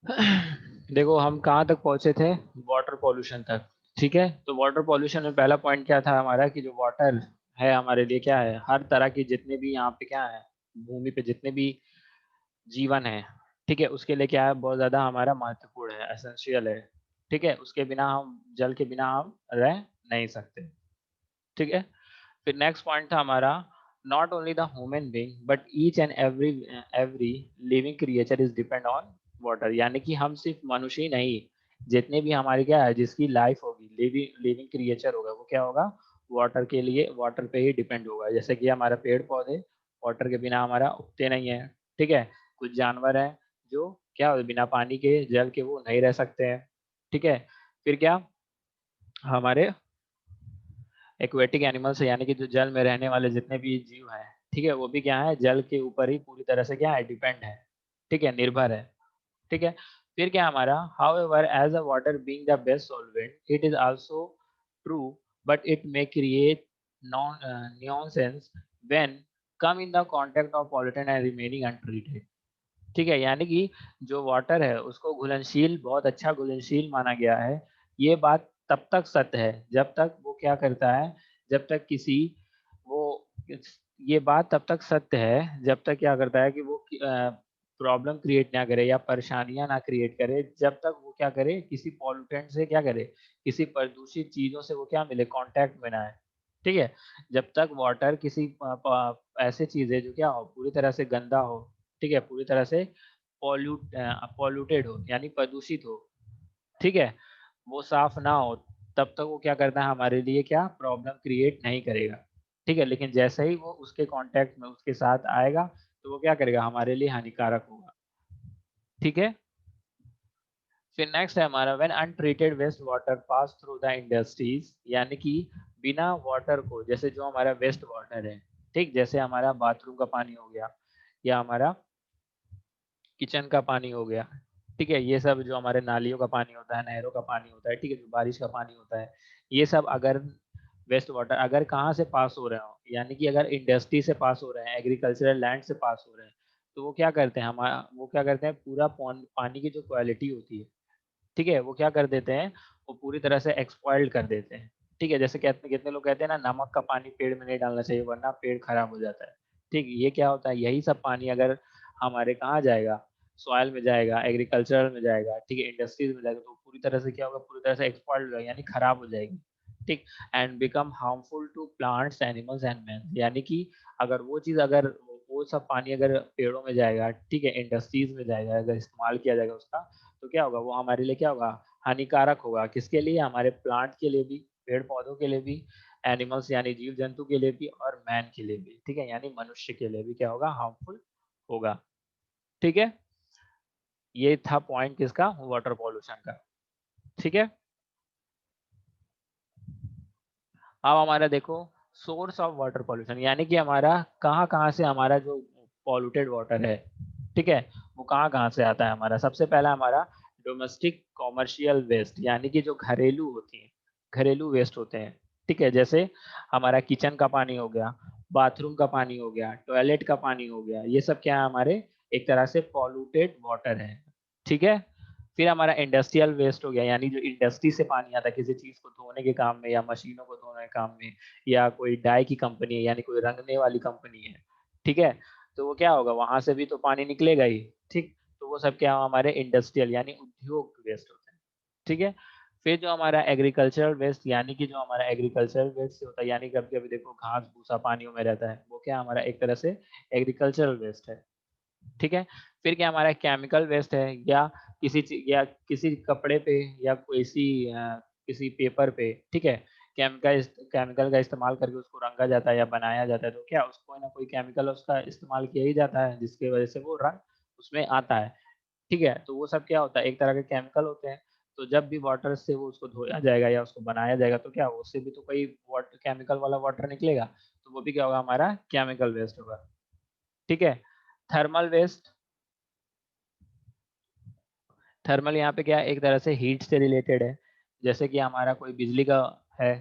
देखो हम कहाँ तक पहुंचे थे, वाटर पॉल्यूशन तक। ठीक है, तो वाटर पॉल्यूशन में पहला पॉइंट क्या था हमारा, कि जो वाटर है हमारे लिए क्या है, हर तरह की जितने भी यहाँ पे क्या है, भूमि पे जितने भी जीवन है, ठीक है, उसके लिए क्या है, बहुत ज्यादा हमारा महत्वपूर्ण है, एसेंशियल है। ठीक है, उसके बिना हम, जल के बिना हम रह नहीं सकते। ठीक है, फिर नेक्स्ट पॉइंट था हमारा, not only the human being but each and every living creature is depend on water. यानी कि हम सिर्फ मनुष्य ही नहीं, जितने भी हमारे क्या है, जिसकी लाइफ होगी, लिविंग लिविंग क्रिएचर होगा, वो क्या होगा, वाटर के लिए, वाटर पे ही डिपेंड होगा। जैसे कि हमारा पेड़ पौधे वाटर के बिना हमारा उगते नहीं है। ठीक है, कुछ जानवर हैं जो क्या बिना पानी के, जल के वो नहीं रह सकते हैं। ठीक है, फिर क्या, हमारे एक्वेटिक एनिमल्स है, यानी कि जो जल में रहने वाले जितने भी जीव हैं, ठीक है, वो भी क्या है, जल के ऊपर ही पूरी तरह से क्या है, डिपेंड है। ठीक है, निर्भर है। ठीक है, फिर क्या हमारा, however as a water being the best solvent it is also true but it may create non nuisance when come in the contact of pollutant and remaining untreated. ठीक है, यानी कि जो वाटर है उसको घुलनशील, बहुत अच्छा घुलनशील माना गया है। ये बात तब तक सत्य है जब तक वो क्या करता है, जब तक किसी वो, ये बात तब तक सत्य है जब तक क्या करता है कि वो प्रॉब्लम क्रिएट ना करे या परेशानियां ना क्रिएट करे, जब तक वो क्या करे, किसी पॉल्यूटेंट से क्या करे, किसी प्रदूषित चीजों से वो क्या मिले, कांटेक्ट में ना आए। ठीक है, जब तक वाटर किसी ऐसे चीज है जो क्या हो, पूरी तरह से गंदा हो, ठीक है, पूरी तरह से पॉल्यूटेड हो, यानी प्रदूषित हो, ठीक है, वो साफ ना हो, तब तक वो क्या करता है, हमारे लिए क्या प्रॉब्लम क्रिएट नहीं करेगा। ठीक है, लेकिन जैसे ही वो उसके कांटेक्ट में उसके साथ आएगा, तो वो क्या करेगा, हमारे लिए हानिकारक होगा। ठीक है, फिर नेक्स्ट है हमारा, when untreated waste water pass through the industries, यानी कि बिना वाटर को, जैसे जो हमारा वेस्ट वाटर है, ठीक, जैसे हमारा बाथरूम का पानी हो गया, या हमारा किचन का पानी हो गया, ठीक है, ये सब जो हमारे नालियों का पानी होता है, नहरों का पानी होता है, ठीक है, जो बारिश का पानी होता है, ये सब अगर वेस्ट वाटर अगर कहाँ से पास हो रहे हो, यानी कि अगर इंडस्ट्री से पास हो रहे हैं, एग्रीकल्चरल लैंड से पास हो रहे हैं, तो वो क्या करते हैं, हमारा वो क्या करते हैं, पूरा पानी की जो क्वालिटी होती है, ठीक है, वो क्या कर देते हैं, वो पूरी तरह से एक्सपॉइल्ड कर देते हैं। ठीक है, जैसे कहते कितने लोग कहते हैं ना, नमक का पानी पेड़ में नहीं डालना चाहिए वरना पेड़ खराब हो जाता है। ठीक, ये क्या होता है, यही सब पानी अगर हमारे कहाँ जाएगा, सॉइल में जाएगा, एग्रीकल्चर में जाएगा, ठीक है, इंडस्ट्रीज में जाएगा, तो पूरी तरह से क्या होगा, पूरी तरह से एक्सपॉइल्ड हो जाएगा, यानी खराब हो जाएगी। ठीक, and become harmful to plants animals and man, यानी कि अगर वो चीज, अगर वो सब पानी अगर पेड़ों में जाएगा, ठीक है, इंडस्ट्रीज में जाएगा, अगर इस्तेमाल किया जाएगा उसका, तो क्या होगा, वो हमारे लिए क्या होगा, हानिकारक होगा। किसके लिए, हमारे प्लांट के लिए भी, पेड़ पौधों के लिए भी, एनिमल्स यानी जीव जंतु के लिए भी, और मैन के लिए भी, ठीक है, यानी मनुष्य के लिए भी क्या होगा, हार्मफुल होगा। ठीक है, ये था पॉइंट किसका, वाटर पॉल्यूशन का। ठीक है, अब हमारा देखो, सोर्स ऑफ वाटर पॉल्यूशन, यानी कि हमारा कहाँ कहाँ से हमारा जो पॉल्यूटेड वाटर है, ठीक है, वो कहाँ कहाँ से आता है हमारा। सबसे पहला हमारा डोमेस्टिक कॉमर्शियल वेस्ट, यानी कि जो घरेलू होती है, घरेलू वेस्ट होते हैं। ठीक है, जैसे हमारा किचन का पानी हो गया, बाथरूम का पानी हो गया, टॉयलेट का पानी हो गया, ये सब क्या है, हमारे एक तरह से पॉल्यूटेड वाटर है। ठीक है, फिर हमारा इंडस्ट्रियल वेस्ट हो गया, यानी जो इंडस्ट्री से पानी आता है किसी चीज को धोने के काम में, या मशीनों को धोने के काम में, या कोई डाई की कंपनी है, यानी कोई रंगने वाली कंपनी है, ठीक है, तो वो क्या होगा, वहां से भी तो पानी निकलेगा ही। ठीक, तो वो सब क्या हमारे इंडस्ट्रियल यानी उद्योग वेस्ट होते हैं। ठीक है, फिर जो हमारा एग्रीकल्चरल वेस्ट, यानी कि जो हमारा एग्रीकल्चरल वेस्ट होता है, यानी कभी कभी देखो घास भूसा पानियों में रहता है, वो क्या हमारा एक तरह से एग्रीकल्चरल वेस्ट है। ठीक है, फिर क्या हमारा केमिकल वेस्ट है, या या किसी कपड़े पे, या किसी पेपर पे, ठीक है, केमिकल का इस्तेमाल करके उसको रंगा जाता है या बनाया जाता है, तो क्या उसको ना कोई केमिकल उसका इस्तेमाल किया ही जाता है, जिसकी वजह से वो रंग उसमें आता है। ठीक है, तो वो सब क्या होता है, एक तरह के केमिकल होते हैं। तो जब भी वाटर से वो उसको धोया जाएगा या उसको बनाया जाएगा, तो क्या उससे भी तो कोई वाटर केमिकल वाला वाटर निकलेगा, तो वो भी क्या होगा, हमारा केमिकल वेस्ट होगा। ठीक है, थर्मल वेस्ट, थर्मल यहाँ पे क्या है, एक तरह से हीट से रिलेटेड है। जैसे कि हमारा कोई बिजली का है,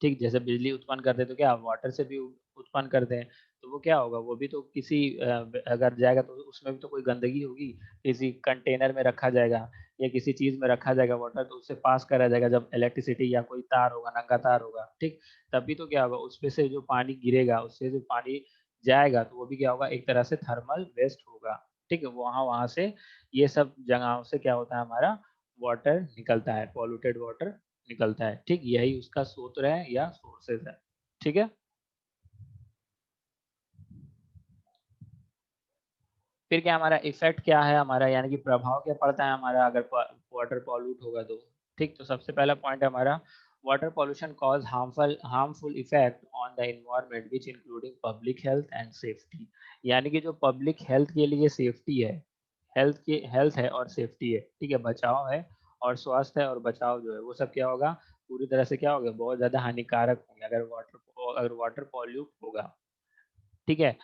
ठीक, जैसे बिजली उत्पन्न करते हैं तो क्या वाटर से भी उत्पन्न करते हैं। तो वो क्या होगा, वो भी तो किसी अगर जाएगा तो उसमें भी तो कोई गंदगी होगी, किसी कंटेनर में रखा जाएगा या किसी चीज में रखा जाएगा वाटर, तो उससे पास करा जाएगा जब इलेक्ट्रिसिटी या कोई तार होगा, नंगा तार होगा, ठीक, तभी तो क्या होगा, उसपे से जो पानी गिरेगा, उससे जो पानी जाएगा, तो वो भी क्या होगा, एक तरह से थर्मल वेस्ट होगा, ठीक है, वहां वहां से ये सब जगहों से क्या होता है, हमारा वाटर निकलता है, पॉल्यूटेड वाटर निकलता है, ठीक, यही उसका स्रोत है या सोर्सेज है, ठीक है। फिर क्या हमारा इफेक्ट क्या है हमारा, यानी कि प्रभाव क्या पड़ता है हमारा अगर वाटर पॉल्यूट होगा तो, ठीक, तो सबसे पहला पॉइंट है हमारा, water pollution cause harmful effect on the environment which including public health and safety, यानी कि जो पब्लिक हेल्थ के लिए सेफ्टी है, हेल्थ है और सेफ्टी है, ठीक है, बचाव है और स्वास्थ्य है और बचाव जो है वो सब क्या होगा, पूरी तरह से क्या होगा, बहुत ज्यादा हानिकारक होंगे अगर वाटर पॉल्यूट होगा, ठीक है।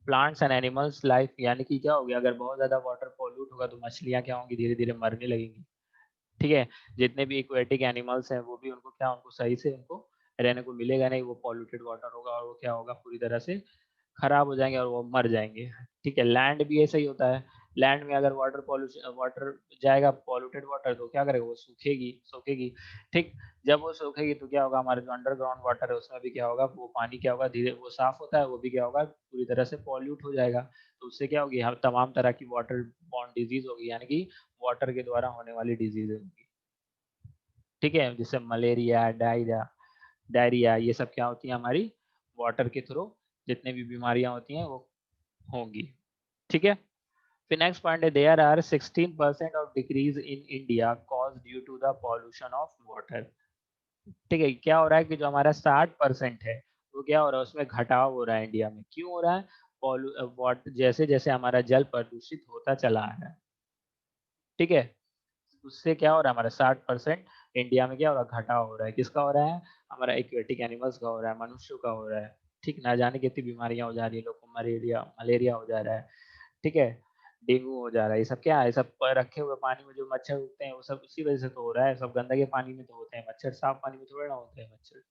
प्लांट्स एंड एनिमल्स लाइफ, यानी कि क्या हो गया, अगर बहुत ज्यादा वाटर पॉल्यूट होगा तो मछलियां क्या होंगी, धीरे धीरे मरने लगेंगी, ठीक है, जितने भी एक्वेटिक एनिमल्स हैं वो भी उनको क्या, उनको सही से उनको रहने को मिलेगा नहीं, वो पॉल्यूटेड वाटर होगा और वो क्या होगा, पूरी तरह से खराब हो जाएंगे और वो मर जाएंगे, ठीक है। लैंड भी ऐसा ही होता है, लैंड में अगर वाटर जाएगा, पॉल्यूटेड वाटर, तो क्या करेगा, वो सूखेगी, ठीक, जब वो सूखेगी तो क्या होगा, हमारे जो अंडरग्राउंड वाटर है उसमें भी क्या होगा, वो पानी क्या होगा, धीरे वो साफ होता है, वो भी क्या होगा, पूरी तरह से पॉल्यूट हो जाएगा, तो उससे क्या होगी, हम तमाम तरह की वाटर बॉर्न डिजीज होगी, यानी कि वाटर के द्वारा होने वाली डिजीज होगी, ठीक है, जैसे मलेरिया, डायरिया, ये सब क्या होती है हमारी वाटर के थ्रू, जितने भी बीमारियां होती हैं वो होंगी, ठीक है। फिर नेक्स्ट पॉइंट है, there are 16% of decrease in India cause due to the pollution of water, ठीक है, क्या हो रहा है कि जो हमारा 60% है वो क्या हो रहा है, उसमें घटाव हो रहा है इंडिया में, क्यों हो रहा है, जैसे जैसे हमारा जल प्रदूषित होता चला आ रहा है, ठीक है, उससे क्या हो रहा है, हमारा 60% इंडिया में क्या हो रहा है, घटाव हो रहा है, किसका हो रहा है, हमारा एक्वेटिक एनिमल्स का हो रहा है, मनुष्यों का हो रहा है, ठीक, ना जाने कितनी बीमारियां हो जा रही है, लोग को मलेरिया मलेरिया हो जा रहा है, ठीक है, डेंगू हो जा रहा है, ये सब क्या है, सब रखे हुए पानी में जो मच्छर उगते हैं वो सब उसी वजह से तो हो रहा है, सब गंदगी पानी में तो होते हैं मच्छर, साफ पानी में थोड़ा ना होते हैं मच्छर,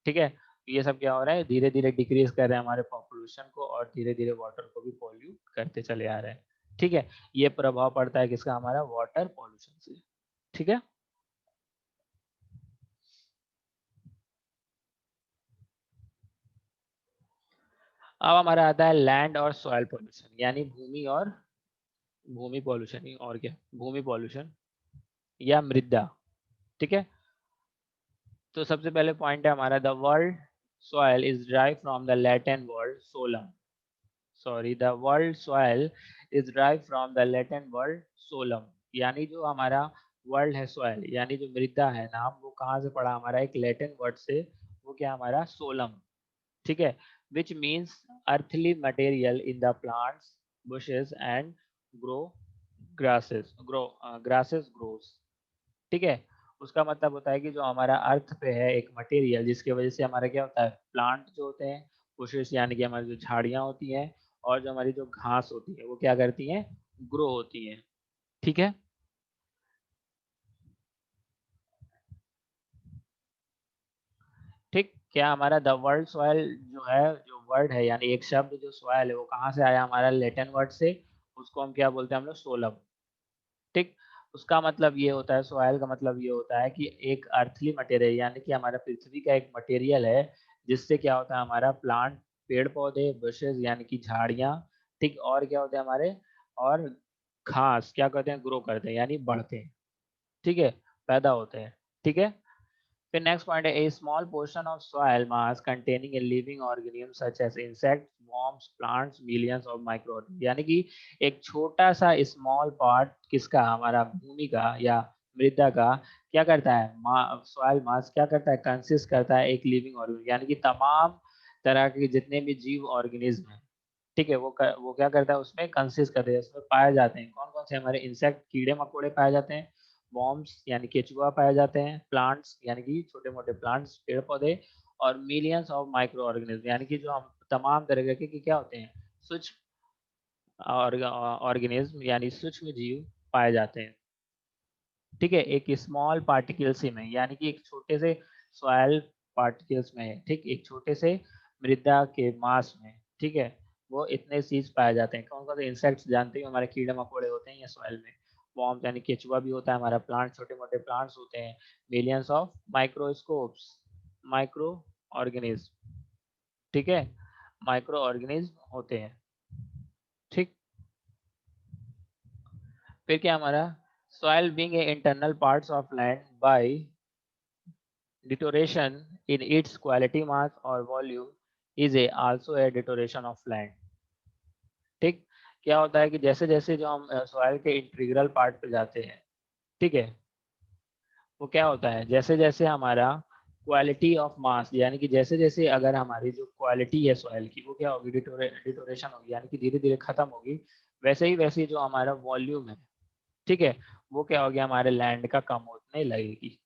ठीक है, ये सब क्या हो रहा है, धीरे धीरे डिक्रीज कर रहे हैं हमारे पॉपुलेशन को और धीरे धीरे वाटर को भी पॉल्यूट करते चले आ रहे हैं, ठीक है, ये प्रभाव पड़ता है किसका, हमारा वाटर पॉल्यूशन से, ठीक है। अब हमारा आता है लैंड और सॉइल पॉल्यूशन, यानी भूमि पॉल्यूशन ही और क्या, भूमि पॉल्यूशन या मृदा, ठीक है। तो सबसे पहले पॉइंट है हमारा, the world soil is drive from the Latin word solum, sorry, the world soil is drive from the Latin word solum, यानी जो हमारा वर्ल्ड है सॉइल, यानी जो मृदा है नाम, वो कहाँ से पड़ा, हमारा एक लैटिन वर्ड से, वो क्या हमारा सोलम, ठीक है, which means earthly material in the plants, bushes and grow grasses grows, ठीक है, उसका मतलब होता है कि जो हमारा अर्थ पे है एक मटेरियल, जिसकी वजह से हमारा क्या होता है, प्लांट जो होते हैं, बुशेस यानी कि हमारी जो झाड़ियां होती हैं और जो हमारी जो घास होती है वो क्या करती हैं, ग्रो होती हैं, ठीक है। ठीक, क्या हमारा द वर्ल्ड सॉइल जो है, जो वर्ड है यानी एक शब्द जो सॉइल है वो कहाँ से आया, हमारा लैटिन वर्ड से, उसको हम क्या बोलते हैं, हम लोग सोलम, ठीक, उसका मतलब ये होता है, सॉइल का मतलब ये होता है कि एक अर्थली मटेरियल, यानी कि हमारा पृथ्वी का एक मटेरियल है, जिससे क्या होता है, हमारा प्लांट, पेड़ पौधे, बुशेस यानी कि झाड़ियाँ, ठीक, और क्या होते हैं हमारे, और घास क्या कहते हैं, ग्रो करते हैं यानी बढ़ते हैं, ठीक है, पैदा होते हैं, ठीक है। फिर नेक्स्ट पॉइंट है, a small portion of soil mass containing a living organism such as insects, worms, plants, millions of micro, यानी कि एक छोटा सा स्मॉल पार्ट किसका, हमारा भूमि का या मृदा का, क्या करता है, सॉइल मास क्या करता है, कंसिस्ट करता है एक लिविंग ऑर्गेनिज्म, यानी कि तमाम तरह के जितने भी जीव ऑर्गेनिज्म हैं, ठीक है, वो क्या करता है, उसमें कंसिस्ट करते हैं, उसमें पाए जाते हैं, कौन कौन से हमारे इंसेक्ट, कीड़े मकोड़े पाए जाते हैं, वॉर्म्स यानी केचुआ पाए जाते हैं, प्लांट्स यानी कि छोटे मोटे प्लांट्स, पेड़ पौधे, और मिलियंस ऑफ माइक्रो ऑर्गेनिज्म, यानी कि जो हम तमाम तरह के क्या होते हैं, सूक्ष्म ऑर्गेनिज्म यानी सूक्ष्म जीव पाए जाते हैं, ठीक है, एक स्मॉल पार्टिकल्स ही में, यानी कि एक छोटे से सॉइल पार्टिकल्स में है, ठीक, एक छोटे से मृदा के मास में, ठीक है, वो इतने चीज पाए जाते हैं। कौन कौन से इंसेक्ट्स जानते हैं, हमारे कीड़े मकोड़े होते हैं या सॉइल में, वॉर्म्स यानी केचुआ भी होता है हमारा, प्लांट छोटे मोटे प्लांट्स होते हैं, millions of microscopes, micro organism, ठीक है, माइक्रो ऑर्गेनिज्म होते हैं, ठीक। फिर क्या हमारा, soil being a internal parts of land by deterioration in its quality mass or volume is a also a deterioration of land, ठीक। क्या होता है कि जैसे जैसे जो हम सॉइल के इंटीग्रल पार्ट पे जाते हैं, ठीक है, वो क्या होता है, जैसे जैसे हमारा क्वालिटी ऑफ मास, यानी कि जैसे जैसे अगर हमारी जो क्वालिटी है सॉइल की वो क्या होगी, डिटोरेशन होगी, यानी कि धीरे धीरे खत्म होगी, वैसे ही वैसे जो हमारा वॉल्यूम है, ठीक है, वो क्या होगी, हमारे लैंड का कम होने लगेगी,